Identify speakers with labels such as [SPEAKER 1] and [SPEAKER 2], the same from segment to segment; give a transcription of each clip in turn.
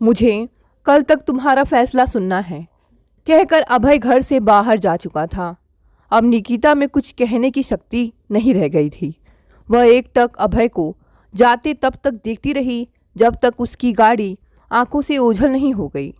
[SPEAKER 1] मुझे कल तक तुम्हारा फैसला सुनना है, कहकर अभय घर से बाहर जा चुका था। अब निकिता में कुछ कहने की शक्ति नहीं रह गई थी। वह एकटक अभय को जाते तब तक देखती रही जब तक उसकी गाड़ी आंखों से ओझल नहीं हो गई।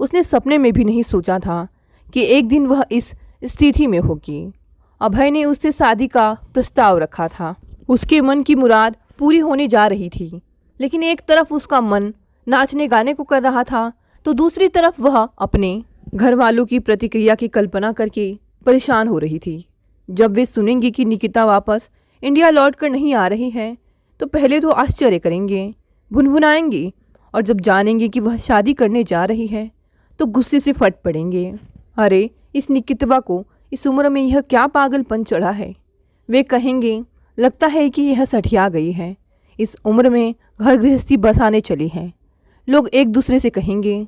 [SPEAKER 1] उसने सपने में भी नहीं सोचा था कि एक दिन वह इस स्थिति में होगी। अभय ने उससे शादी का प्रस्ताव रखा था। उसके मन की मुराद पूरी होने जा रही थी, लेकिन एक तरफ उसका मन नाचने गाने को कर रहा था तो दूसरी तरफ वह अपने घर वालों की प्रतिक्रिया की कल्पना करके परेशान हो रही थी। जब वे सुनेंगे कि निकिता वापस इंडिया लौट कर नहीं आ रही है तो पहले तो आश्चर्य करेंगे, भुनभुनाएंगे, और जब जानेंगे कि वह शादी करने जा रही है तो गुस्से से फट पड़ेंगे। अरे इस निकितवा को इस उम्र में यह क्या पागलपन चढ़ा है। वे कहेंगे लगता है कि यह सठिया गई है, इस उम्र में घर गृहस्थी बसाने चली है। लोग एक दूसरे से कहेंगे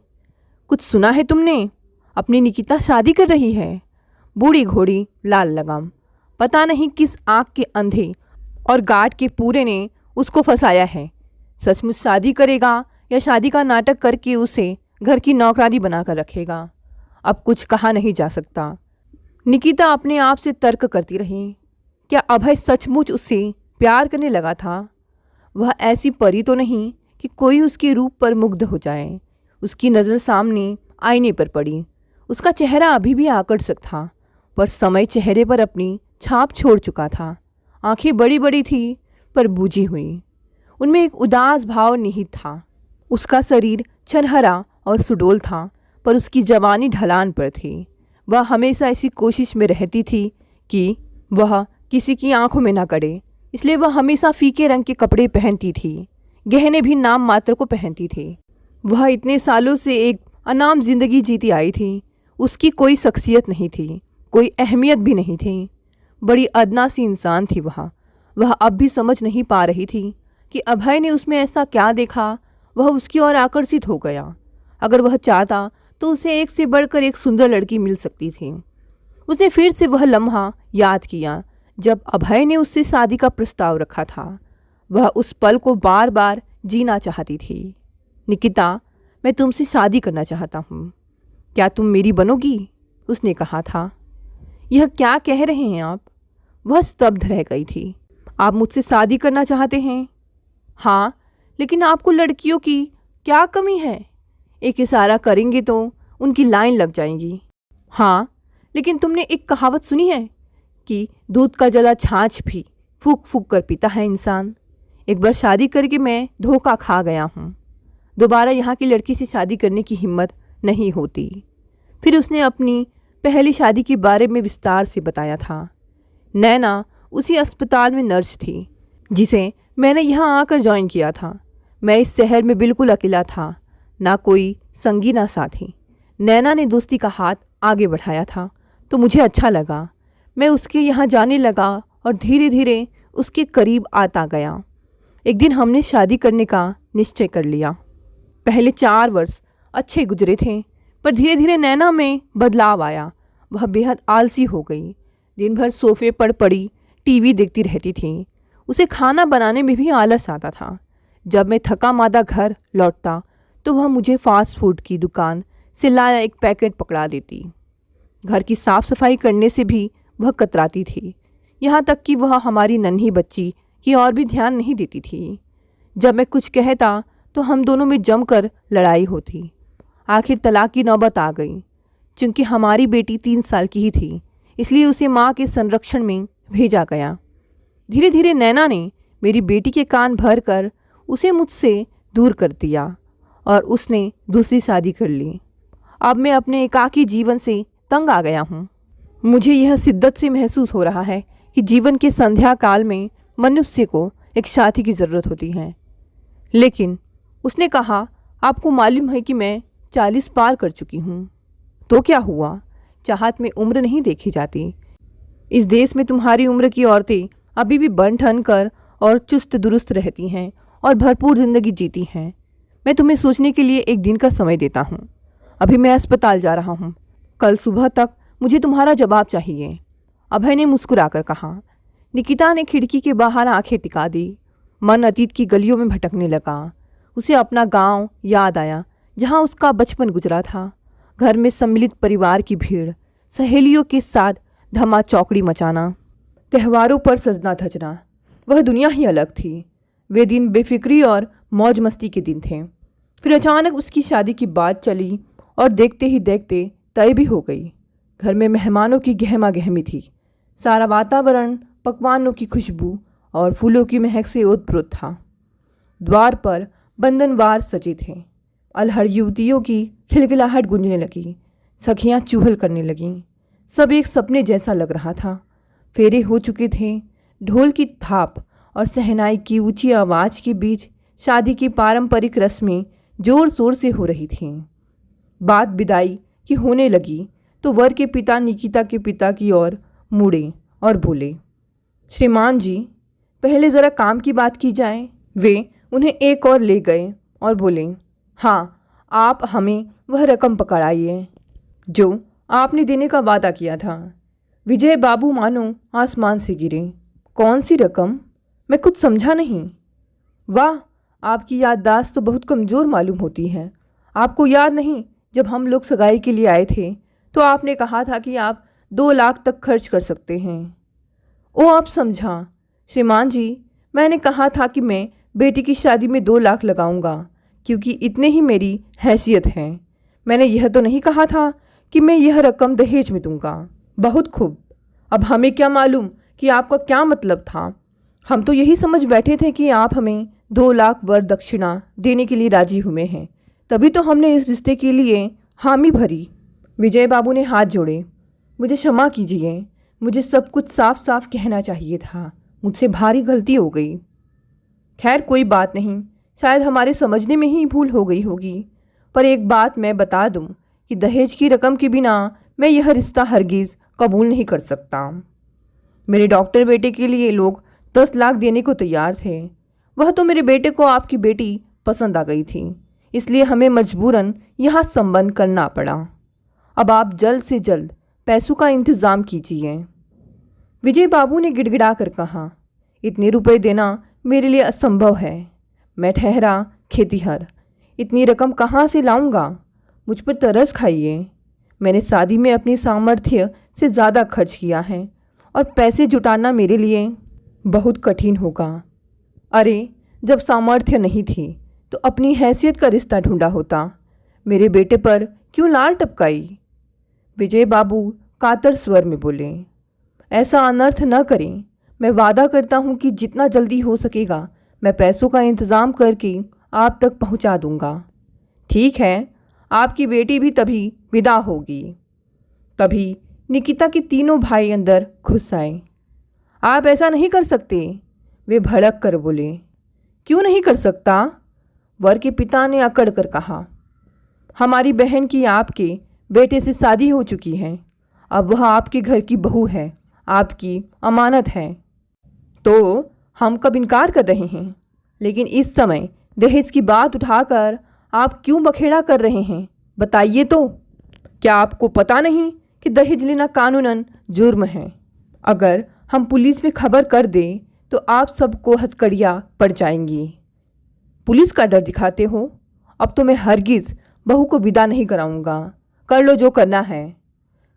[SPEAKER 1] कुछ सुना है तुमने, अपनी निकिता शादी कर रही है। बूढ़ी घोड़ी लाल लगाम, पता नहीं किस आँख के अंधे और गार्ड के पूरे ने उसको फंसाया है। सचमुच शादी करेगा या शादी का नाटक करके उसे घर की नौकरानी बनाकर रखेगा। अब कुछ कहा नहीं जा सकता। निकिता अपने आप से तर्क करती रही, क्या अभय सचमुच उससे प्यार करने लगा था? वह ऐसी परी तो नहीं कि कोई उसके रूप पर मुग्ध हो जाए। उसकी नज़र सामने आईने पर पड़ी। उसका चेहरा अभी भी आकर्षक था, पर समय चेहरे पर अपनी छाप छोड़ चुका था। आंखें बड़ी बड़ी थी पर बूझी हुई, उनमें एक उदास भाव निहित था। उसका शरीर छनहरा और सुडौल था, पर उसकी जवानी ढलान पर थी। वह हमेशा ऐसी कोशिश में रहती थी कि वह किसी की आंखों में न गड़े, इसलिए वह हमेशा फीके रंग के कपड़े पहनती थी, गहने भी नाम मात्र को पहनती थी। वह इतने सालों से एक अनाम जिंदगी जीती आई थी। उसकी कोई शख्सियत नहीं थी, कोई अहमियत भी नहीं थी। बड़ी अदना सी इंसान थी वह अब भी समझ नहीं पा रही थी कि अभय ने उसमें ऐसा क्या देखा, वह उसकी ओर आकर्षित हो गया। अगर वह चाहता तो उसे एक से बढ़कर एक सुंदर लड़की मिल सकती थी। उसने फिर से वह लम्हा याद किया जब अभय ने उससे शादी का प्रस्ताव रखा था। वह उस पल को बार बार जीना चाहती थी। निकिता, मैं तुमसे शादी करना चाहता हूँ, क्या तुम मेरी बनोगी? उसने कहा था। यह क्या कह रहे हैं आप? वह स्तब्ध रह गई थी। आप मुझसे शादी करना चाहते हैं? हाँ, लेकिन आपको लड़कियों की क्या कमी है? एक इशारा करेंगे तो उनकी लाइन लग जाएंगी। हाँ, लेकिन तुमने एक कहावत सुनी है कि दूध का जला छाछ भी फूक फूक कर पीता है इंसान। एक बार शादी करके मैं धोखा खा गया हूँ। दोबारा यहाँ की लड़की से शादी करने की हिम्मत नहीं होती। फिर उसने अपनी पहली शादी के बारे में विस्तार से बताया था। नैना उसी अस्पताल में नर्स थी जिसे मैंने यहाँ आकर ज्वाइन किया था। मैं इस शहर में बिल्कुल अकेला था, ना कोई संगी ना साथी। नैना ने दोस्ती का हाथ आगे बढ़ाया था तो मुझे अच्छा लगा। मैं उसके यहाँ जाने लगा और धीरे धीरे उसके करीब आता गया। एक दिन हमने शादी करने का निश्चय कर लिया। पहले 4 वर्ष अच्छे गुजरे थे, पर धीरे धीरे नैना में बदलाव आया। वह बेहद आलसी हो गई। दिन भर सोफे पर पड़ी टीवी देखती रहती थी। उसे खाना बनाने में भी आलस आता था। जब मैं थका मादा घर लौटता तो वह मुझे फास्ट फूड की दुकान से लाया एक पैकेट पकड़ा देती। घर की साफ सफाई करने से भी वह कतराती थी। यहाँ तक कि वह हमारी नन्ही बच्ची की ओर भी ध्यान नहीं देती थी। जब मैं कुछ कहता तो हम दोनों में जमकर लड़ाई होती। आखिर तलाक की नौबत आ गई। चूँकि हमारी बेटी 3 साल की ही थी, इसलिए उसे माँ के संरक्षण में भेजा गया। धीरे धीरे नैना ने मेरी बेटी के कान भर कर उसे मुझसे दूर कर दिया और उसने दूसरी शादी कर ली। अब मैं अपने एकाकी जीवन से तंग आ गया हूँ। मुझे यह शिद्दत से महसूस हो रहा है कि जीवन के संध्या काल में मनुष्य को एक साथी की ज़रूरत होती है। लेकिन उसने कहा, आपको मालूम है कि मैं 40 पार कर चुकी हूँ। तो क्या हुआ? चाहत में उम्र नहीं देखी जाती। इस देश में तुम्हारी उम्र की औरतें अभी भी बन ठन कर और चुस्त दुरुस्त रहती हैं और भरपूर ज़िंदगी जीती हैं। मैं तुम्हें सोचने के लिए एक दिन का समय देता हूँ। अभी मैं अस्पताल जा रहा हूँ। कल सुबह तक मुझे तुम्हारा जवाब चाहिए। अभय ने मुस्कुराकर कहा। निकिता ने खिड़की के बाहर आंखें टिका दी। मन अतीत की गलियों में भटकने लगा। उसे अपना गांव याद आया जहाँ उसका बचपन गुजरा था। घर में सम्मिलित परिवार की भीड़, सहेलियों के साथ धमा चौकड़ी मचाना, त्योहारों पर सजना धजना, वह दुनिया ही अलग थी। वे दिन बेफिक्री और मौज मस्ती के दिन थे। फिर अचानक उसकी शादी की बात चली और देखते ही देखते तय भी हो गई। घर में मेहमानों की गहमा गहमी थी। सारा वातावरण पकवानों की खुशबू और फूलों की महक से ओतप्रोत था। द्वार पर बंधनवार सजे थे। अलहड़ युवतियों की खिलखिलाहट गूंजने लगी। सखियां चूहल करने लगीं। सब एक सपने जैसा लग रहा था। फेरे हो चुके थे। ढोल की थाप और शहनाई की ऊंची आवाज़ के बीच शादी की पारंपरिक रस्में जोर शोर से हो रही थीं। बात विदाई की होने लगी तो वर के पिता निकिता के पिता की ओर मुड़े और बोले, श्रीमान जी, पहले ज़रा काम की बात की जाए। वे उन्हें एक और ले गए और बोले, हाँ, आप हमें वह रकम पकड़ाइए जो आपने देने का वादा किया था। विजय बाबू मानो आसमान से गिरे। कौन सी रकम? मैं कुछ समझा नहीं। वाह, आपकी याददाश्त तो बहुत कमज़ोर मालूम होती है। आपको याद नहीं, जब हम लोग सगाई के लिए आए थे तो आपने कहा था कि आप 2 लाख तक खर्च कर सकते हैं। ओ, आप समझा श्रीमान जी, मैंने कहा था कि मैं बेटी की शादी में 2 लाख लगाऊंगा, क्योंकि इतने ही मेरी हैसियत है। मैंने यह तो नहीं कहा था कि मैं यह रकम दहेज में दूंगा। बहुत खूब। अब हमें क्या मालूम कि आपका क्या मतलब था। हम तो यही समझ बैठे थे कि आप हमें 2 लाख वर दक्षिणा देने के लिए राजी हुए हैं, तभी तो हमने इस रिश्ते के लिए हामी भरी। विजय बाबू ने हाथ जोड़े। मुझे क्षमा कीजिए, मुझे सब कुछ साफ साफ कहना चाहिए था। मुझसे भारी गलती हो गई। खैर, कोई बात नहीं, शायद हमारे समझने में ही भूल हो गई होगी। पर एक बात मैं बता दूं कि दहेज की रकम के बिना मैं यह रिश्ता हरगिज़ कबूल नहीं कर सकता। मेरे डॉक्टर बेटे के लिए लोग 10 लाख देने को तैयार थे। वह तो मेरे बेटे को आपकी बेटी पसंद आ गई थी, इसलिए हमें मजबूरन यहाँ संबंध करना पड़ा। अब आप जल्द से जल्द पैसों का इंतज़ाम कीजिए। विजय बाबू ने गिड़गिड़ा कर कहा, इतने रुपए देना मेरे लिए असंभव है। मैं ठहरा खेतीहर, इतनी रकम कहाँ से लाऊंगा? मुझ पर तरस खाइए। मैंने शादी में अपनी सामर्थ्य से ज़्यादा खर्च किया है और पैसे जुटाना मेरे लिए बहुत कठिन होगा। अरे, जब सामर्थ्य नहीं थी तो अपनी हैसियत का रिश्ता ढूंढा होता। मेरे बेटे पर क्यों लार टपकाई? विजय बाबू कातर स्वर में बोले, ऐसा अनर्थ न करें। मैं वादा करता हूँ कि जितना जल्दी हो सकेगा मैं पैसों का इंतज़ाम करके आप तक पहुँचा दूँगा। ठीक है, आपकी बेटी भी तभी विदा होगी। तभी निकिता के तीनों भाई अंदर घुस आए। आप ऐसा नहीं कर सकते, वे भड़क कर बोले। क्यों नहीं कर सकता? वर के पिता ने अकड़ कर कहा, हमारी बहन की आपके बेटे से शादी हो चुकी है। अब वह आपके घर की बहू है, आपकी अमानत है। तो हम कब इनकार कर रहे हैं? लेकिन इस समय दहेज की बात उठाकर आप क्यों बखेड़ा कर रहे हैं? बताइए तो। क्या आपको पता नहीं कि दहेज लेना कानूनन जुर्म है? अगर हम पुलिस में खबर कर दें तो आप सबको हथकड़ियाँ पड़ जाएंगी। पुलिस का डर दिखाते हो? अब तो मैं हरगिज़ बहू को विदा नहीं कराऊंगा। कर लो जो करना है।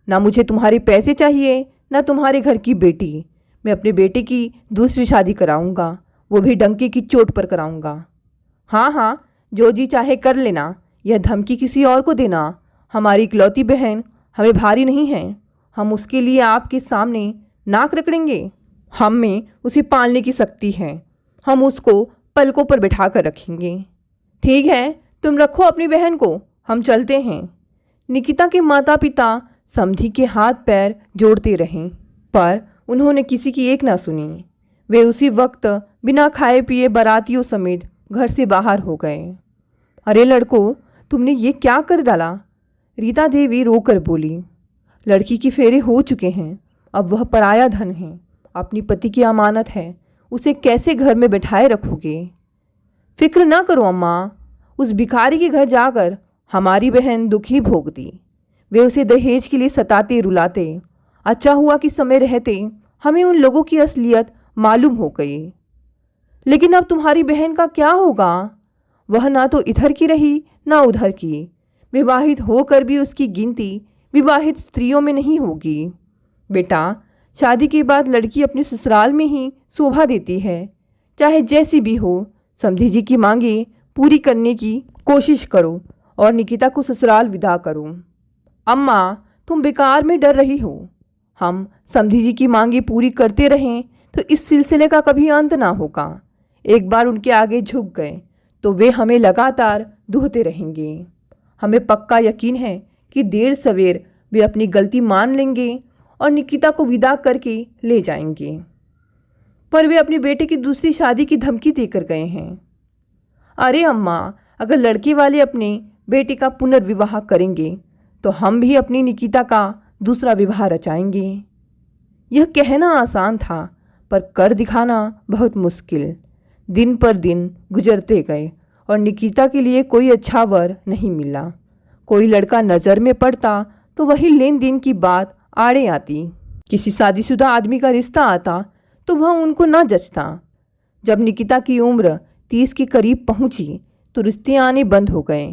[SPEAKER 1] ना मुझे तुम्हारे पैसे चाहिए, ना तुम्हारे घर की बेटी। मैं अपने बेटे की दूसरी शादी कराऊंगा, वो भी डंके की चोट पर कराऊंगा। हाँ हाँ, जो जी चाहे कर लेना। यह धमकी किसी और को देना हमारी इकलौती बहन हमें भारी नहीं है। हम उसके लिए आपके सामने नाक रगड़ेंगे। हम में उसे पालने की शक्ति है। हम उसको पलकों पर बिठा कर रखेंगे। ठीक है, तुम रखो अपनी बहन को, हम चलते हैं। निकिता के माता पिता समधी के हाथ पैर जोड़ते रहे, पर उन्होंने किसी की एक ना सुनी। वे उसी वक्त बिना खाए पिए बारातियों समेत घर से बाहर हो गए। अरे लड़को, तुमने ये क्या कर डाला? रीता देवी रोकर बोली। लड़की के फेरे हो चुके हैं, अब वह पराया धन है, अपनी पति की अमानत है। उसे कैसे घर में बैठाए रखोगे? फिक्र ना करो अम्मा, उस भिखारी के घर जाकर हमारी बहन दुखी भोगती। वे उसे दहेज के लिए सताते रुलाते। अच्छा हुआ कि समय रहते हमें उन लोगों की असलियत मालूम हो गई। लेकिन अब तुम्हारी बहन का क्या होगा? वह ना तो इधर की रही ना उधर की। विवाहित होकर भी उसकी गिनती विवाहित स्त्रियों में नहीं होगी। बेटा, शादी के बाद लड़की अपने ससुराल में ही शोभा देती है। चाहे जैसी भी हो, समधी जी की मांगे पूरी करने की कोशिश करो और निकिता को ससुराल विदा करो। अम्मा, तुम बेकार में डर रही हो। हम समधी जी की मांगे पूरी करते रहें तो इस सिलसिले का कभी अंत ना होगा। एक बार उनके आगे झुक गए तो वे हमें लगातार दूहते रहेंगे। हमें पक्का यकीन है कि देर सवेर वे अपनी गलती मान लेंगे और निकिता को विदा करके ले जाएंगे। पर वे अपने बेटे की दूसरी शादी की धमकी देकर गए हैं। अरे अम्मा, अगर लड़के वाले अपने बेटे का पुनर्विवाह करेंगे तो हम भी अपनी निकिता का दूसरा विवाह रचाएंगे। यह कहना आसान था पर कर दिखाना बहुत मुश्किल। दिन पर दिन गुजरते गए और निकिता के लिए कोई अच्छा वर नहीं मिला। कोई लड़का नज़र में पड़ता तो वही लेन देन की बात आड़े आती। किसी शादीशुदा आदमी का रिश्ता आता तो वह उनको न जचता। जब निकिता की उम्र 30 के करीब पहुंची तो रिश्ते आने बंद हो गए।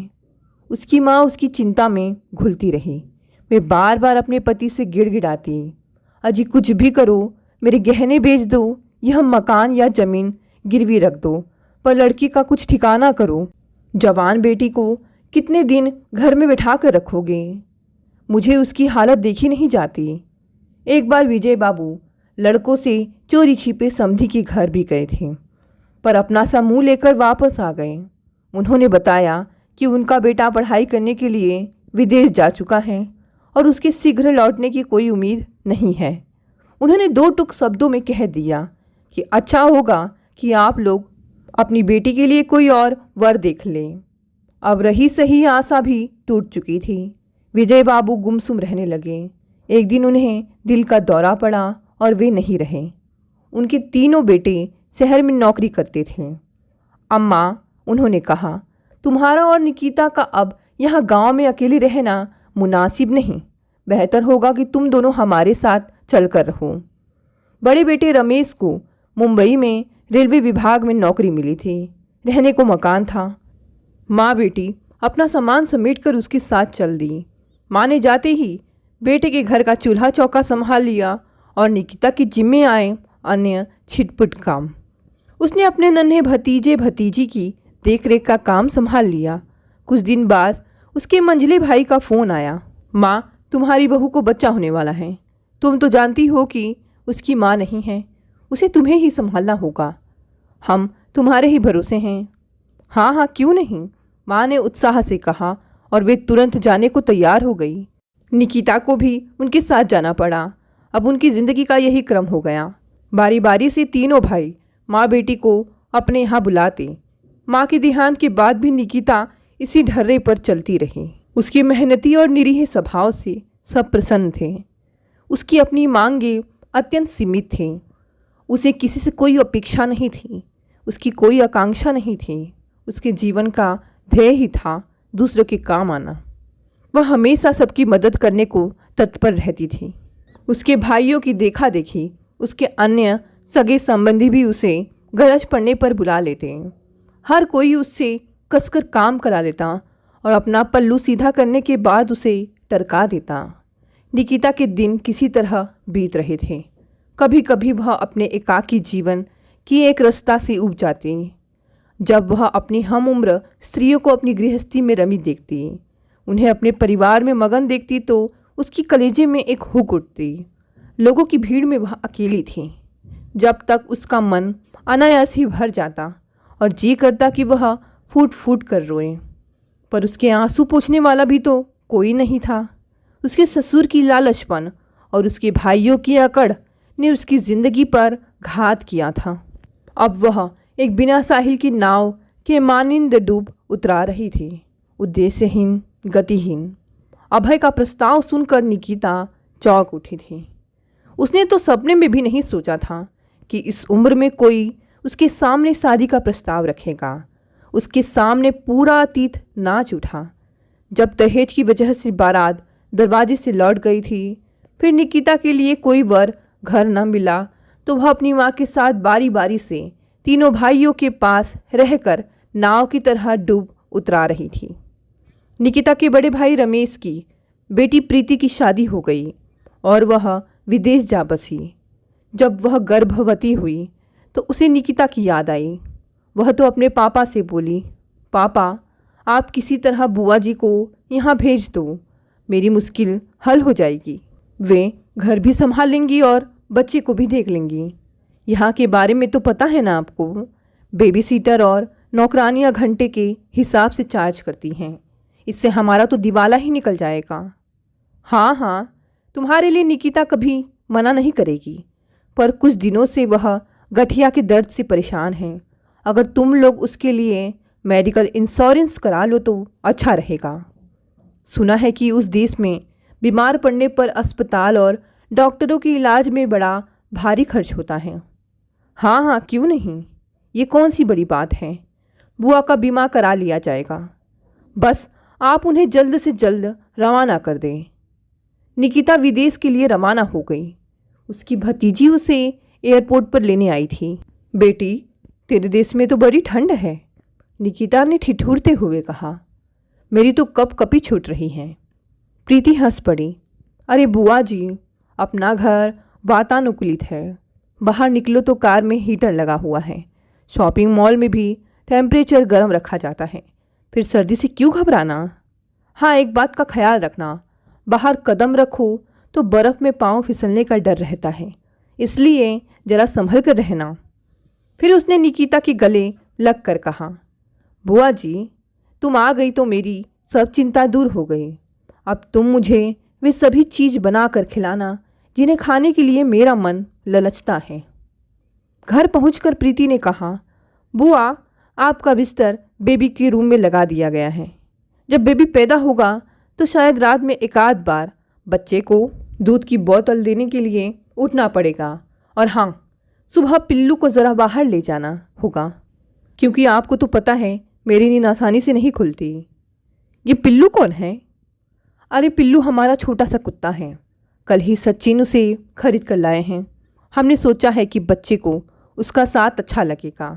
[SPEAKER 1] उसकी माँ उसकी चिंता में घुलती रही। वे बार बार अपने पति से गिड़गिड़ाती, अजी कुछ भी करो, मेरे गहने बेच दो, यह मकान या ज़मीन गिरवी रख दो, पर लड़की का कुछ ठिकाना करो। जवान बेटी को कितने दिन घर में बैठा कर रखोगे? मुझे उसकी हालत देखी नहीं जाती। एक बार विजय बाबू लड़कों से चोरी छिपे समधी के घर भी गए थे, पर अपना सा मुँह लेकर वापस आ गए। उन्होंने बताया कि उनका बेटा पढ़ाई करने के लिए विदेश जा चुका है और उसके शीघ्र लौटने की कोई उम्मीद नहीं है। उन्होंने 2 टुक शब्दों में कह दिया कि अच्छा होगा कि आप लोग अपनी बेटी के लिए कोई और वर देख लें। अब रही सही आशा भी टूट चुकी थी। विजय बाबू गुमसुम रहने लगे। एक दिन उन्हें दिल का दौरा पड़ा और वे नहीं रहे। उनके तीनों बेटे शहर में नौकरी करते थे। अम्मा, उन्होंने कहा, तुम्हारा और निकिता का अब यहाँ गांव में अकेले रहना मुनासिब नहीं। बेहतर होगा कि तुम दोनों हमारे साथ चलकर रहो। बड़े बेटे रमेश को मुंबई में रेलवे विभाग में नौकरी मिली थी। रहने को मकान था। माँ बेटी अपना सामान समेटकर उसके साथ चल दी। माँ ने जाते ही बेटे के घर का चूल्हा चौका संभाल लिया और निकिता के जिम्मे आए अन्य छिटपुट काम। उसने अपने नन्हे भतीजे भतीजी की देखरेख का काम संभाल लिया। कुछ दिन बाद उसके मंझले भाई का फ़ोन आया, माँ, तुम्हारी बहू को बच्चा होने वाला है। तुम तो जानती हो कि उसकी माँ नहीं है, उसे तुम्हें ही संभालना होगा। हम तुम्हारे ही भरोसे हैं। हाँ हाँ, क्यों नहीं, माँ ने उत्साह से कहा और वे तुरंत जाने को तैयार हो गई। निकिता को भी उनके साथ जाना पड़ा। अब उनकी ज़िंदगी का यही क्रम हो गया। बारी बारी से तीनों भाई माँ बेटी को अपने यहाँ बुलाते। माँ के देहांत के बाद भी निकिता इसी ढर्रे पर चलती रही। उसके मेहनती और निरीह स्वभाव से सब प्रसन्न थे। उसकी अपनी मांगे अत्यंत सीमित थी। उसे किसी से कोई अपेक्षा नहीं थी, उसकी कोई आकांक्षा नहीं थी। उसके जीवन का ध्येय ही था दूसरों के काम आना। वह हमेशा सबकी मदद करने को तत्पर रहती थी। उसके भाइयों की देखा देखी उसके अन्य सगे संबंधी भी उसे गरज पड़ने पर बुला लेते। हर कोई उससे कसकर काम करा लेता और अपना पल्लू सीधा करने के बाद उसे टरका देता। निकिता के दिन किसी तरह बीत रहे थे। कभी कभी वह अपने एकाकी जीवन की एक रास्ता से उब जाती। जब वह अपनी हम उम्र स्त्रियों को अपनी गृहस्थी में रमी देखती, उन्हें अपने परिवार में मगन देखती तो उसकी कलेजे में एक हुक उठती। लोगों की भीड़ में वह अकेली थी। जब तक उसका मन अनायास ही भर जाता और जी करता कि वह फूट फूट कर रोए, पर उसके आंसू पोंछने वाला भी तो कोई नहीं था। उसके ससुर की लालचपन और उसके भाइयों की अकड़ ने उसकी ज़िंदगी पर घात किया था। अब वह एक बिना साहिल की नाव के मानिंद डूब उतरा रही थी, उद्देश्यहीन, गतिहीन। अभय का प्रस्ताव सुनकर निकिता चौंक उठी थी। उसने तो सपने में भी नहीं सोचा था कि इस उम्र में कोई उसके सामने शादी का प्रस्ताव रखेगा। उसके सामने पूरा अतीत नाच उठा। जब दहेज की वजह से बारात दरवाजे से लौट गई थी, फिर निकिता के लिए कोई वर घर न मिला तो वह अपनी माँ के साथ बारी बारी से तीनों भाइयों के पास रहकर नाव की तरह डूब उतरा रही थी। निकिता के बड़े भाई रमेश की बेटी प्रीति की शादी हो गई और वह विदेश जा बसी। जब वह गर्भवती हुई तो उसे निकिता की याद आई। वह तो अपने पापा से बोली, पापा आप किसी तरह बुआ जी को यहाँ भेज दो, मेरी मुश्किल हल हो जाएगी। वे घर भी संभाल लेंगी और बच्चे को भी देख लेंगी। यहाँ के बारे में तो पता है ना आपको, बेबी सीटर और नौकरानियाँ घंटे के हिसाब से चार्ज करती हैं। इससे हमारा तो दिवाला ही निकल जाएगा। हाँ हाँ, तुम्हारे लिए निकिता कभी मना नहीं करेगी, पर कुछ दिनों से वह गठिया के दर्द से परेशान है। अगर तुम लोग उसके लिए मेडिकल इंश्योरेंस करा लो तो अच्छा रहेगा। सुना है कि उस देश में बीमार पड़ने पर अस्पताल और डॉक्टरों के इलाज में बड़ा भारी खर्च होता है। हाँ हाँ, क्यों नहीं, ये कौन सी बड़ी बात है। बुआ का बीमा करा लिया जाएगा, बस आप उन्हें जल्द से जल्द रवाना कर दें। निकिता विदेश के लिए रवाना हो गई। उसकी भतीजी उसे एयरपोर्ट पर लेने आई थी। बेटी, तेरे देश में तो बड़ी ठंड है, निकिता ने ठिठुरते हुए कहा। मेरी तो कप कपी छूट रही है। प्रीति हंस पड़ी। अरे बुआ जी, अपना घर वातानुकूलित है, बाहर निकलो तो कार में हीटर लगा हुआ है, शॉपिंग मॉल में भी टेम्परेचर गर्म रखा जाता है, फिर सर्दी से क्यों घबराना। हाँ, एक बात का ख्याल रखना, बाहर कदम रखो तो बर्फ़ में पाँव फिसलने का डर रहता है, इसलिए ज़रा संभल कर रहना। फिर उसने निकिता के गले लग कर कहा, बुआ जी तुम आ गई तो मेरी सब चिंता दूर हो गई। अब तुम मुझे वे सभी चीज़ बना कर खिलाना जिन्हें खाने के लिए मेरा मन ललचता है। घर पहुंचकर प्रीति ने कहा, बुआ आपका बिस्तर बेबी के रूम में लगा दिया गया है। जब बेबी पैदा होगा तो शायद रात में एक आध बार बच्चे को दूध की बोतल देने के लिए उठना पड़ेगा, और हाँ, सुबह पिल्लू को ज़रा बाहर ले जाना होगा, क्योंकि आपको तो पता है मेरी नींद आसानी से नहीं खुलती। ये पिल्लू कौन है? अरे पिल्लू हमारा छोटा सा कुत्ता है, कल ही सचिन उसे खरीद कर लाए हैं। हमने सोचा है कि बच्चे को उसका साथ अच्छा लगेगा।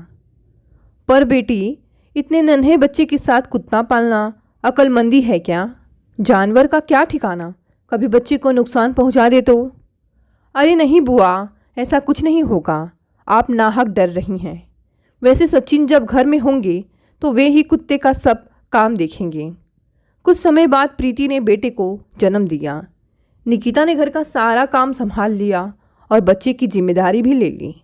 [SPEAKER 1] पर बेटी, इतने नन्हे बच्चे के साथ कुत्ता पालना अक्लमंदी है क्या? जानवर का क्या ठिकाना, कभी बच्चे को नुकसान पहुंचा दे तो। अरे नहीं बुआ, ऐसा कुछ नहीं होगा, आप नाहक डर रही हैं। वैसे सचिन जब घर में होंगे तो वे ही कुत्ते का सब काम देखेंगे। कुछ समय बाद प्रीति ने बेटे को जन्म दिया। निकिता ने घर का सारा काम संभाल लिया और बच्चे की जिम्मेदारी भी ले ली।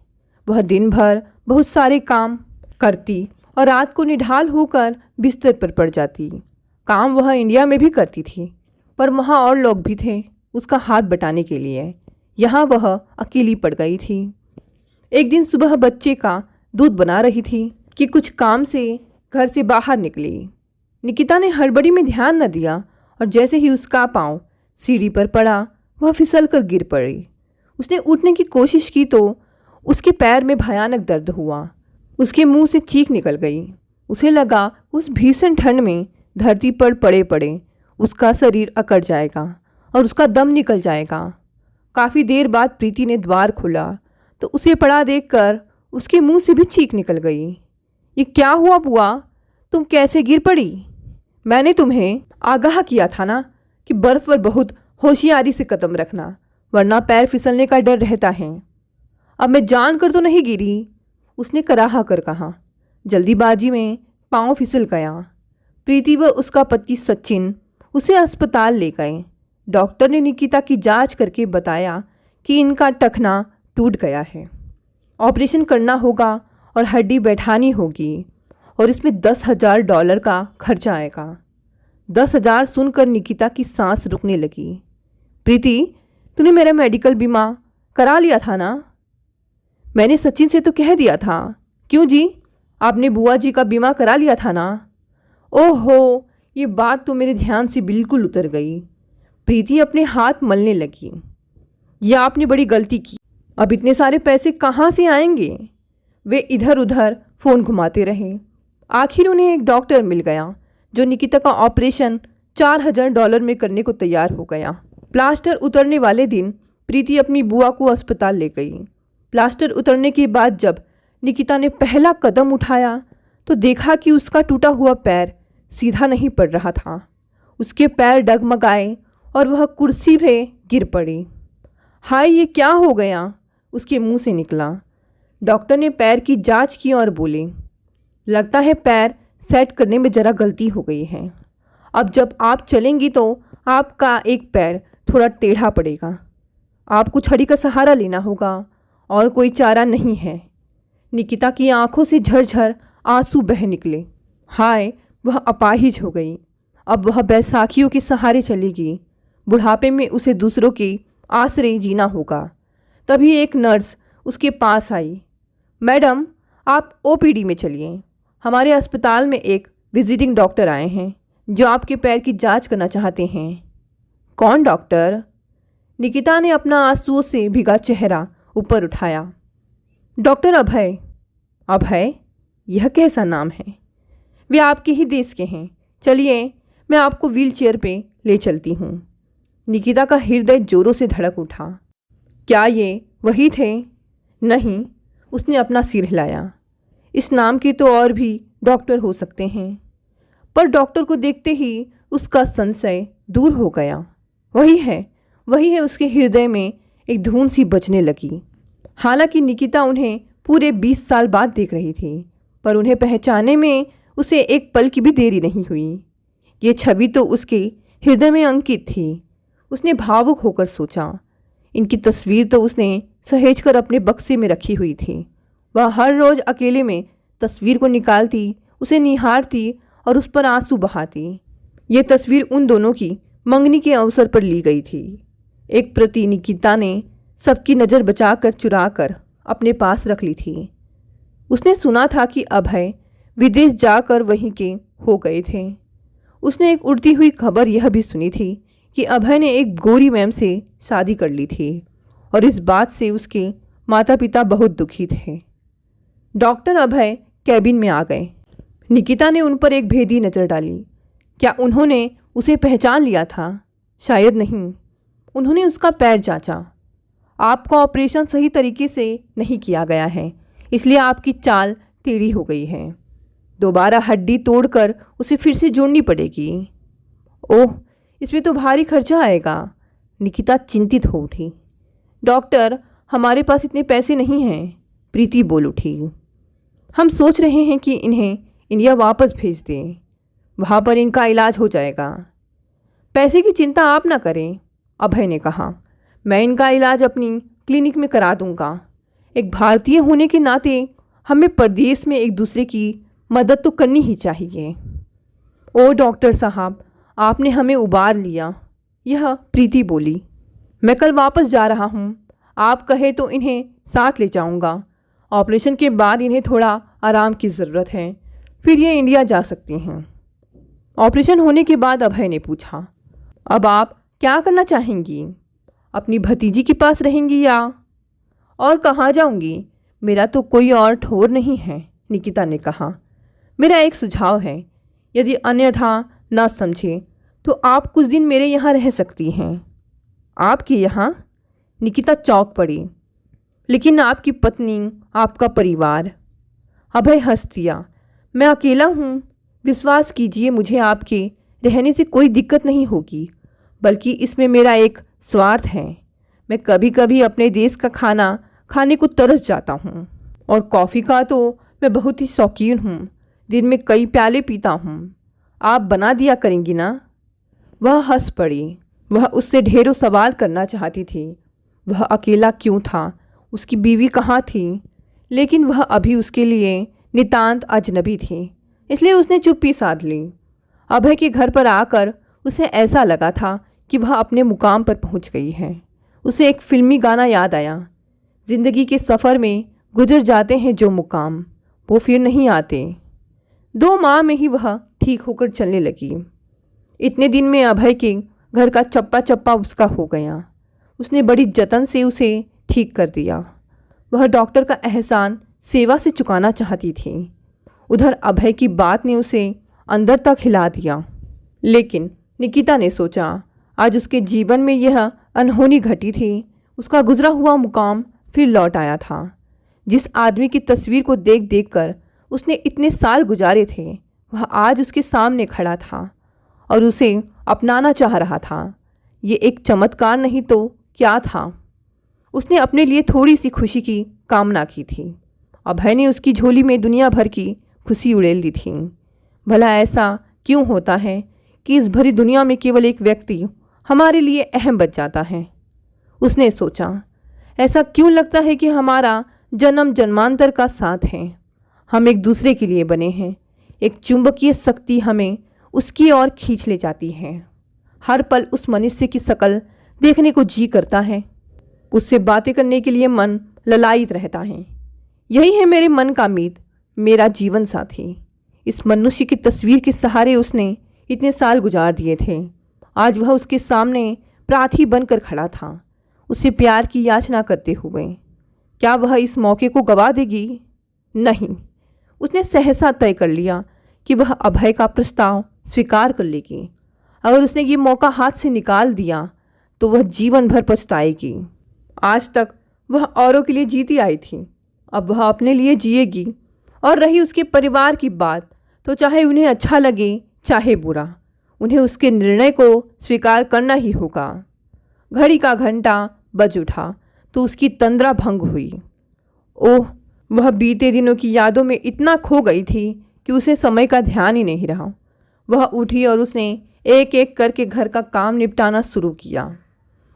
[SPEAKER 1] वह दिन भर बहुत सारे काम करती और रात को निढाल होकर बिस्तर पर पड़ जाती। काम वह इंडिया में भी करती थी, पर वहाँ और लोग भी थे उसका हाथ बटाने के लिए। यहाँ वह अकेली पड़ गई थी। एक दिन सुबह बच्चे का दूध बना रही थी कि कुछ काम से घर से बाहर निकली। निकिता ने हड़बड़ी में ध्यान न दिया और जैसे ही उसका पाँव सीढ़ी पर पड़ा वह फिसल कर गिर पड़ी। उसने उठने की कोशिश की तो उसके पैर में भयानक दर्द हुआ। उसके मुंह से चीख निकल गई। उसे लगा उस भीषण ठंड में धरती पर पड़े पड़े उसका शरीर अकड़ जाएगा और उसका दम निकल जाएगा। काफ़ी देर बाद प्रीति ने द्वार खोला तो उसे पड़ा देखकर उसके मुंह से भी चीख निकल गई। ये क्या हुआ बुआ, तुम कैसे गिर पड़ी? मैंने तुम्हें आगाह किया था ना कि बर्फ़ पर बहुत होशियारी से कदम रखना, वरना पैर फिसलने का डर रहता है। अब मैं जानकर तो नहीं गिरी, उसने कराहा कर कहा। जल्दीबाजी में पाँव फिसल गया। प्रीति व उसका पति सचिन उसे अस्पताल ले गए। डॉक्टर ने निकिता की जांच करके बताया कि इनका टखना टूट गया है, ऑपरेशन करना होगा और हड्डी बैठानी होगी, और इसमें $10,000 का खर्चा आएगा। 10,000 सुनकर निकिता की सांस रुकने लगी। प्रीति, तूने मेरा मेडिकल बीमा करा लिया था ना? मैंने सचिन से तो कह दिया था। क्यों जी, आपने बुआ जी का बीमा करा लिया था ना? ओहो, ये बात तो मेरे ध्यान से बिल्कुल उतर गई। प्रीति अपने हाथ मलने लगी। यह आपने बड़ी गलती की, अब इतने सारे पैसे कहाँ से आएंगे? वे इधर उधर फ़ोन घुमाते रहे। आखिर उन्हें एक डॉक्टर मिल गया जो निकिता का ऑपरेशन $4,000 में करने को तैयार हो गया। प्लास्टर उतरने वाले दिन प्रीति अपनी बुआ को अस्पताल ले गई। प्लास्टर उतरने के बाद जब निकिता ने पहला कदम उठाया तो देखा कि उसका टूटा हुआ पैर सीधा नहीं पड़ रहा था। उसके पैर डगमगाए और वह कुर्सी पे गिर पड़ी। हाय, ये क्या हो गया? उसके मुंह से निकला। डॉक्टर ने पैर की जांच की और बोले, लगता है पैर सेट करने में ज़रा गलती हो गई है। अब जब आप चलेंगी तो आपका एक पैर थोड़ा टेढ़ा पड़ेगा। आपको छड़ी का सहारा लेना होगा और कोई चारा नहीं है। निकिता की आंखों से झरझर आंसू बह निकले। हाय, वह अपाहिज हो गई। अब वह बैसाखियों के सहारे चलेगी। बुढ़ापे में उसे दूसरों के आश्रय जीना होगा। तभी एक नर्स उसके पास आई। मैडम, आप ओपीडी में चलिए। हमारे अस्पताल में एक विजिटिंग डॉक्टर आए हैं जो आपके पैर की जांच करना चाहते हैं। कौन डॉक्टर? निकिता ने अपना आंसुओं से भीगा चेहरा ऊपर उठाया। डॉक्टर अभय। अभय? यह कैसा नाम है? वे आपके ही देश के हैं। चलिए, मैं आपको व्हीलचेयर पे ले चलती हूँ। निकिता का हृदय जोरों से धड़क उठा। क्या ये वही थे? नहीं, उसने अपना सिर हिलाया। इस नाम के तो और भी डॉक्टर हो सकते हैं। पर डॉक्टर को देखते ही उसका संशय दूर हो गया। वही है उसके हृदय में एक धून सी बजने लगी। हालांकि निकिता उन्हें पूरे 20 साल बाद देख रही थी, पर उन्हें पहचानने में उसे एक पल की भी देरी नहीं हुई। ये छवि तो उसके हृदय में अंकित थी। उसने भावुक होकर सोचा, इनकी तस्वीर तो उसने सहेज कर अपने बक्से में रखी हुई थी। वह हर रोज़ अकेले में तस्वीर को निकालती, उसे निहारती और उस पर आंसू बहाती। ये तस्वीर उन दोनों की मंगनी के अवसर पर ली गई थी। एक प्रति निकिता ने सबकी नज़र बचाकर चुराकर अपने पास रख ली थी। उसने सुना था कि अभय विदेश जाकर वहीं के हो गए थे। उसने एक उड़ती हुई खबर यह भी सुनी थी कि अभय ने एक गोरी मैम से शादी कर ली थी और इस बात से उसके माता पिता बहुत दुखी थे। डॉक्टर अभय कैबिन में आ गए। निकिता ने उन पर एक भेदी नज़र डाली। क्या उन्होंने उसे पहचान लिया था? शायद नहीं। उन्होंने उसका पैर जांचा। आपका ऑपरेशन सही तरीके से नहीं किया गया है, इसलिए आपकी चाल टेढ़ी हो गई है। दोबारा हड्डी तोड़कर उसे फिर से जोड़नी पड़ेगी। ओह, इसमें तो भारी खर्चा आएगा। निकिता चिंतित हो उठी। डॉक्टर, हमारे पास इतने पैसे नहीं हैं, प्रीति बोल उठी। हम सोच रहे हैं कि इन्हें इंडिया वापस भेज दें। वहाँ पर इनका इलाज हो जाएगा। पैसे की चिंता आप ना करें, अभय ने कहा। मैं इनका इलाज अपनी क्लिनिक में करा दूंगा। एक भारतीय होने के नाते हमें परदेश में एक दूसरे की मदद तो करनी ही चाहिए। ओ डॉक्टर साहब, आपने हमें उबार लिया, यह प्रीति बोली। मैं कल वापस जा रहा हूँ। आप कहे तो इन्हें साथ ले जाऊँगा। ऑपरेशन के बाद इन्हें थोड़ा आराम की ज़रूरत है, फिर ये इंडिया जा सकती हैं। ऑपरेशन होने के बाद अभय ने पूछा, अब आप क्या करना चाहेंगी? अपनी भतीजी के पास रहेंगी या और कहाँ जाऊंगी? मेरा तो कोई और ठौर नहीं है, निकिता ने कहा। मेरा एक सुझाव है, यदि अन्यथा ना समझे तो आप कुछ दिन मेरे यहाँ रह सकती हैं। आपके यहाँ? निकिता चौंक पड़ी। लेकिन आपकी पत्नी, आपका परिवार? अभय हंस दिया। मैं अकेला हूँ। विश्वास कीजिए, मुझे आपके रहने से कोई दिक्कत नहीं होगी, बल्कि इसमें मेरा एक स्वार्थ है। मैं कभी कभी अपने देश का खाना खाने को तरस जाता हूँ, और कॉफ़ी का तो मैं बहुत ही शौकीन हूँ। दिन में कई प्याले पीता हूँ। आप बना दिया करेंगी ना? वह हंस पड़ी। वह उससे ढेरों सवाल करना चाहती थी। वह अकेला क्यों था? उसकी बीवी कहाँ थी? लेकिन वह अभी उसके लिए नितांत अजनबी थी, इसलिए उसने चुप्पी साध ली। अभय के घर पर आकर उसे ऐसा लगा था कि वह अपने मुकाम पर पहुंच गई है। उसे एक फिल्मी गाना याद आया, जिंदगी के सफ़र में गुजर जाते हैं जो मुकाम, वो फिर नहीं आते। 2 माह में ही वह ठीक होकर चलने लगी। इतने दिन में अभय के घर का चप्पा चप्पा उसका हो गया। उसने बड़ी जतन से उसे ठीक कर दिया। वह डॉक्टर का एहसान सेवा से चुकाना चाहती थी। उधर अभय की बात ने उसे अंदर तक हिला दिया। लेकिन निकिता ने सोचा, आज उसके जीवन में यह अनहोनी घटी थी। उसका गुजरा हुआ मुकाम फिर लौट आया था। जिस आदमी की तस्वीर को देख देख कर उसने इतने साल गुजारे थे वह आज उसके सामने खड़ा था और उसे अपनाना चाह रहा था। ये एक चमत्कार नहीं तो क्या था। उसने अपने लिए थोड़ी सी खुशी की कामना की थी। अभय ने उसकी झोली में दुनिया भर की खुशी उड़ेल दी थी। भला ऐसा क्यों होता है कि इस भरी दुनिया में केवल एक व्यक्ति हमारे लिए अहम बच जाता है। उसने सोचा, ऐसा क्यों लगता है कि हमारा जन्म जन्मांतर का साथ है। हम एक दूसरे के लिए बने हैं। एक चुंबकीय शक्ति हमें उसकी ओर खींच ले जाती है। हर पल उस मनुष्य की शक्ल देखने को जी करता है। उससे बातें करने के लिए मन ललायित रहता है। यही है मेरे मन का मीत, मेरा जीवन साथी। इस मनुष्य की तस्वीर के सहारे उसने इतने साल गुजार दिए थे। आज वह उसके सामने प्रार्थी बनकर खड़ा था, उससे प्यार की याचना करते हुए। क्या वह इस मौके को गवा देगी? नहीं। उसने सहसा तय कर लिया कि वह अभय का प्रस्ताव स्वीकार कर लेगी। अगर उसने ये मौका हाथ से निकाल दिया तो वह जीवन भर पछताएगी। आज तक वह औरों के लिए जीती आई थी, अब वह अपने लिए जिएगी। और रही उसके परिवार की बात, तो चाहे उन्हें अच्छा लगे चाहे बुरा, उन्हें उसके निर्णय को स्वीकार करना ही होगा। घड़ी का घंटा बज उठा तो उसकी तंद्रा भंग हुई। ओह, वह बीते दिनों की यादों में इतना खो गई थी कि उसे समय का ध्यान ही नहीं रहा। वह उठी और उसने एक एक करके घर का काम निपटाना शुरू किया।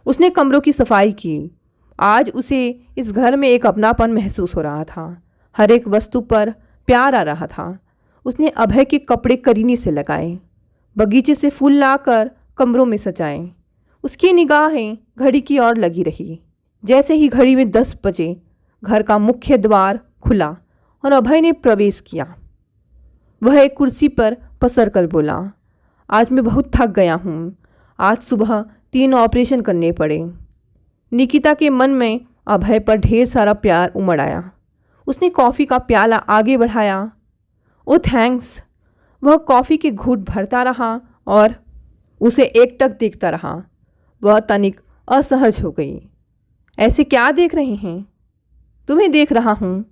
[SPEAKER 1] उसने कमरों की सफाई की। आज उसे इस घर में एक अपनापन महसूस हो रहा था। हर एक वस्तु पर प्यार आ रहा था। उसने अभय के कपड़े करीने से लगाए, बगीचे से फूल लाकर कमरों में सजाए। उसकी निगाहें घड़ी की ओर लगी रही। जैसे ही घड़ी में 10 बजे घर का मुख्य द्वार खुला और अभय ने प्रवेश किया। वह एक कुर्सी पर पसर कर बोला, आज मैं बहुत थक गया हूँ। आज सुबह 3 ऑपरेशन करने पड़े। निकिता के मन में अभय पर ढेर सारा प्यार उमड़ आया। उसने कॉफ़ी का प्याला आगे बढ़ाया। ओ थैंक्स। वह कॉफ़ी के घूंट भरता रहा और उसे एकटक देखता रहा। वह तनिक असहज हो गई। ऐसे क्या देख रहे हैं? तुम्हें देख रहा हूँ।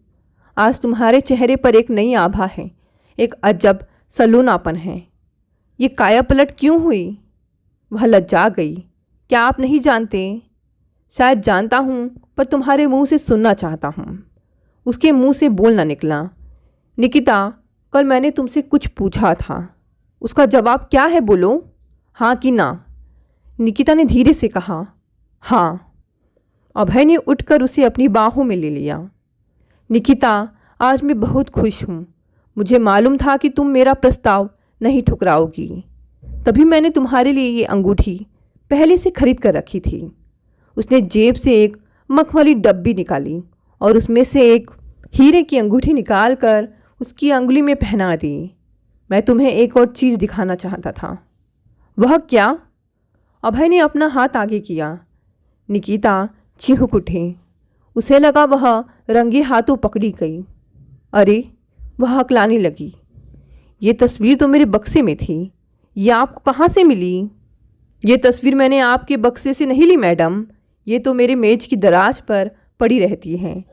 [SPEAKER 1] आज तुम्हारे चेहरे पर एक नई आभा है, एक अजब सलूनापन है। ये काया पलट क्यों हुई? वह लज्जा गई। क्या आप नहीं जानते? शायद जानता हूँ, पर तुम्हारे मुंह से सुनना चाहता हूँ। उसके मुंह से बोल न निकला। निकिता, कल मैंने तुमसे कुछ पूछा था, उसका जवाब क्या है? बोलो, हाँ कि ना। निकिता ने धीरे से कहा, हाँ। अभय ने उठकर उसे अपनी बाहों में ले लिया। निकिता, आज मैं बहुत खुश हूँ। मुझे मालूम था कि तुम मेरा प्रस्ताव नहीं ठुकराओगी, तभी मैंने तुम्हारे लिए ये अंगूठी पहले से खरीद कर रखी थी। उसने जेब से एक मखमली डब्बी निकाली और उसमें से एक हीरे की अंगूठी निकाल कर उसकी अंगुली में पहना दी। मैं तुम्हें एक और चीज़ दिखाना चाहता था। वह क्या? अभय ने अपना हाथ आगे किया। निकिता चिहुक उठी। उसे लगा वह रंगे हाथों पकड़ी गई। अरे, वह हकलाने लगी। ये तस्वीर तो मेरे बक्से में थी। ये आपको कहाँ से मिली? ये तस्वीर मैंने आपके बक्से से नहीं ली मैडम, ये तो मेरे मेज की दराज पर पड़ी रहती है।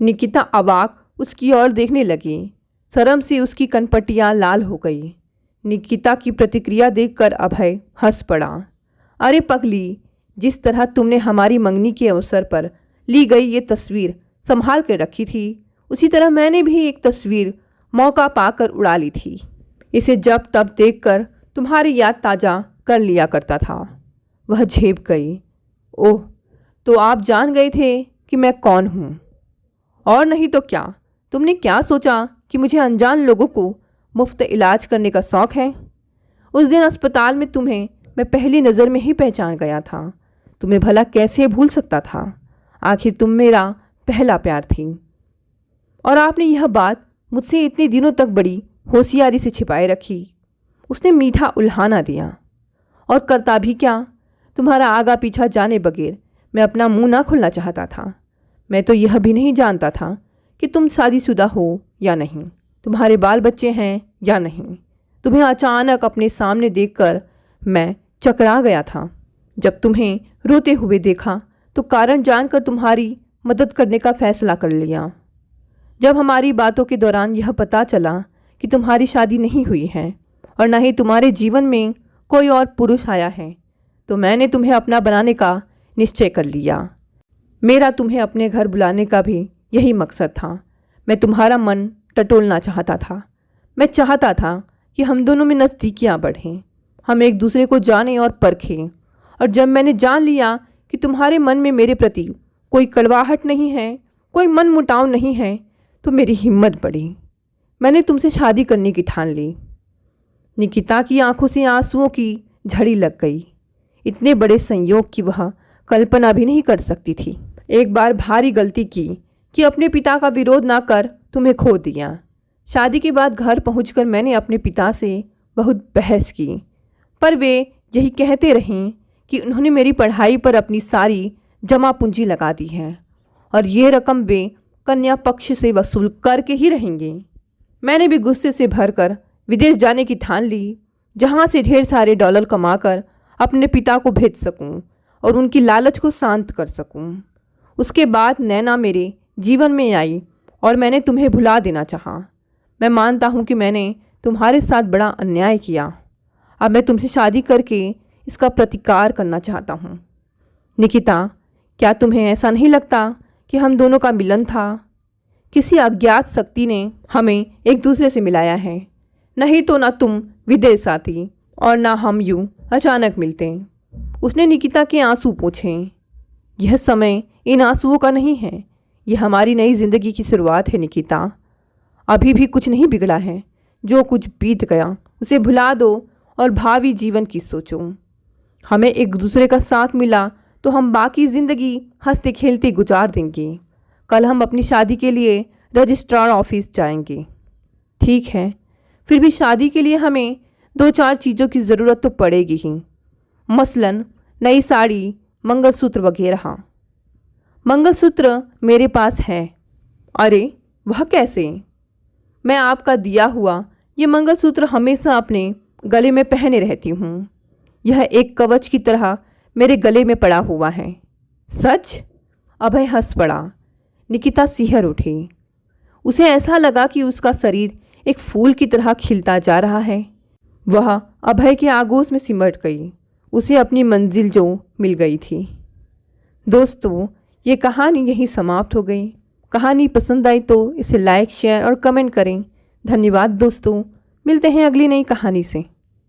[SPEAKER 1] निकिता अवाक उसकी ओर देखने लगी। शर्म से उसकी कनपटियाँ लाल हो गई। निकिता की प्रतिक्रिया देखकर अभय हंस पड़ा। अरे पगली, जिस तरह तुमने हमारी मंगनी के अवसर पर ली गई ये तस्वीर संभाल कर रखी थी, उसी तरह मैंने भी एक तस्वीर मौका पाकर उड़ा ली थी। इसे जब तब देखकर तुम्हारी याद ताज़ा कर लिया करता था। वह झेप गई। ओह, तो आप जान गए थे कि मैं कौन हूँ? और नहीं तो क्या। तुमने क्या सोचा कि मुझे अनजान लोगों को मुफ्त इलाज करने का शौक़ है? उस दिन अस्पताल में तुम्हें मैं पहली नज़र में ही पहचान गया था। तुम्हें भला कैसे भूल सकता था? आखिर तुम मेरा पहला प्यार थी। और आपने यह बात मुझसे इतने दिनों तक बड़ी होशियारी से छिपाए रखी। उसने मीठा उल्हाना दिया। और करता भी क्या? तुम्हारा आगा पीछा जाने बगैर मैं अपना मुंह ना खोलना चाहता था। मैं तो यह भी नहीं जानता था कि तुम शादीशुदा हो या नहीं, तुम्हारे बाल बच्चे हैं या नहीं। तुम्हें अचानक अपने सामने देखकर मैं चकरा गया था। जब तुम्हें रोते हुए देखा तो कारण जानकर तुम्हारी मदद करने का फैसला कर लिया। जब हमारी बातों के दौरान यह पता चला कि तुम्हारी शादी नहीं हुई है और न ही तुम्हारे जीवन में कोई और पुरुष आया है, तो मैंने तुम्हें अपना बनाने का निश्चय कर लिया। मेरा तुम्हें अपने घर बुलाने का भी यही मकसद था। मैं तुम्हारा मन टटोलना चाहता था। मैं चाहता था कि हम दोनों में नज़दीकियाँ बढ़ें, हम एक दूसरे को जानें और परखें। और जब मैंने जान लिया कि तुम्हारे मन में मेरे प्रति कोई कड़वाहट नहीं है, कोई मन मुटाव नहीं है, तो मेरी हिम्मत बढ़ी। मैंने तुमसे शादी करने की ठान ली। निकिता की आंखों से आंसुओं की झड़ी लग गई। इतने बड़े संयोग की वह कल्पना भी नहीं कर सकती थी। एक बार भारी गलती की कि अपने पिता का विरोध ना कर तुम्हें खो दिया। शादी के बाद घर पहुंचकर मैंने अपने पिता से बहुत बहस की, पर वे यही कहते रहें कि उन्होंने मेरी पढ़ाई पर अपनी सारी जमा पूंजी लगा दी है और ये रकम वे कन्या पक्ष से वसूल करके ही रहेंगे। मैंने भी गुस्से से भरकर विदेश जाने की ठान ली, जहाँ से ढेर सारे डॉलर कमाकर अपने पिता को भेज सकूं और उनकी लालच को शांत कर सकूं। उसके बाद नैना मेरे जीवन में आई और मैंने तुम्हें भुला देना चाहा। मैं मानता हूँ कि मैंने तुम्हारे साथ बड़ा अन्याय किया। अब मैं तुमसे शादी करके इसका प्रतिकार करना चाहता हूँ। निकिता, क्या तुम्हें ऐसा नहीं लगता कि हम दोनों का मिलन था? किसी अज्ञात शक्ति ने हमें एक दूसरे से मिलाया है। नहीं तो ना तुम विदेश आती और ना हम यूं अचानक मिलते। उसने निकिता के आंसू पोंछे। यह समय इन आंसुओं का नहीं है, यह हमारी नई जिंदगी की शुरुआत है निकिता। अभी भी कुछ नहीं बिगड़ा है। जो कुछ बीत गया उसे भुला दो और भावी जीवन की सोचो। हमें एक दूसरे का साथ मिला तो हम बाकी ज़िंदगी हंसते खेलते गुजार देंगे। कल हम अपनी शादी के लिए रजिस्ट्रार ऑफिस जाएंगे। ठीक है, फिर भी शादी के लिए हमें 2-4 चीज़ों की ज़रूरत तो पड़ेगी ही, मसलन नई साड़ी, मंगलसूत्र वगैरह। मंगलसूत्र मेरे पास है। अरे वह कैसे? मैं आपका दिया हुआ ये मंगलसूत्र हमेशा अपने गले में पहने रहती हूँ। यह एक कवच की तरह मेरे गले में पड़ा हुआ है। सच? अभय हंस पड़ा। निकिता सिहर उठी। उसे ऐसा लगा कि उसका शरीर एक फूल की तरह खिलता जा रहा है। वह अभय के आगोश में सिमट गई। उसे अपनी मंजिल जो मिल गई थी। दोस्तों, ये कहानी यहीं समाप्त हो गई। कहानी पसंद आई तो इसे लाइक, शेयर और कमेंट करें। धन्यवाद दोस्तों। मिलते हैं अगली नई कहानी से।